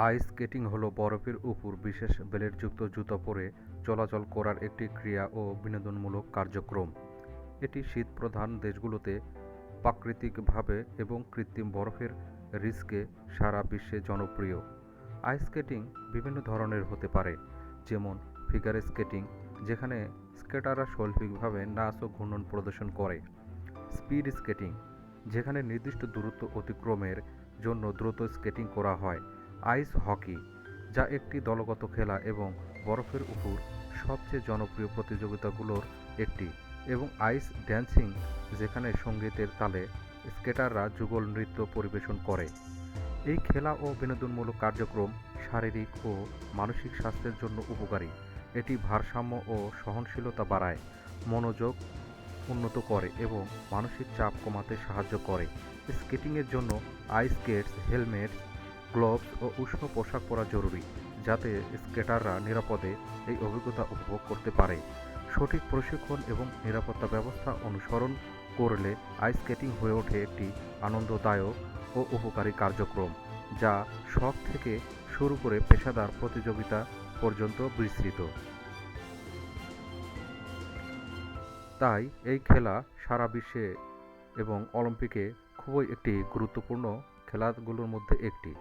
Ice skating হলো বরফের উপর বিশেষ ব্লেডযুক্ত জুতা পরে চলাচল করার একটি ক্রীড়া ও বিনোদনমূলক কার্যক্রম। এটি শীতপ্রধান দেশগুলোতে প্রাকৃতিকভাবে এবং কৃত্রিম বরফের রিস্কে সারা বিশ্বে জনপ্রিয়। আইস স্কেটিং বিভিন্ন ধরনের হতে পারে, যেমন ফিগার স্কেটিং, যেখানে স্কেটাররা শৈল্পিকভাবে নাচ ও ঘূর্ণন প্রদর্শন করে; স্পিড স্কেটিং, যেখানে নির্দিষ্ট দূরত্ব অতিক্রমের জন্য দ্রুত স্কেটিং করা হয়; আইস হকি, যা একটি দলগত খেলা এবং বরফের উপর সবচেয়ে জনপ্রিয় প্রতিযোগিতাগুলোর একটি; এবং আইস ড্যান্সিং, যেখানে সঙ্গীতের তালে স্কেটাররা যুগল নৃত্য পরিবেশন করে। এই খেলা ও বিনোদনমূলক কার্যক্রম শারীরিক ও মানসিক স্বাস্থ্যের জন্য উপকারী। এটি ভারসাম্য ও সহনশীলতা বাড়ায়, মনোযোগ উন্নত করে এবং মানসিক চাপ কমাতে সাহায্য করে। স্কেটিংয়ের জন্য আইস স্কেটস, হেলমেট, গ্লোভস ও উষ্ণ পোশাক পরা জরুরি, যাতে স্কেটাররা নিরাপদে এই অভিজ্ঞতা উপভোগ করতে পারে। সঠিক প্রশিক্ষণ এবং নিরাপত্তা ব্যবস্থা অনুসরণ করলে আইস স্কেটিং হয়ে ওঠে একটি আনন্দদায়ক ও উপকারী কার্যক্রম, যা শখ থেকে শুরু করে পেশাদার প্রতিযোগিতা পর্যন্ত বিস্তৃত। তাই এই খেলা সারা বিশ্বে এবং অলিম্পিকে খুবই একটি গুরুত্বপূর্ণ খেলাগুলোর মধ্যে একটি।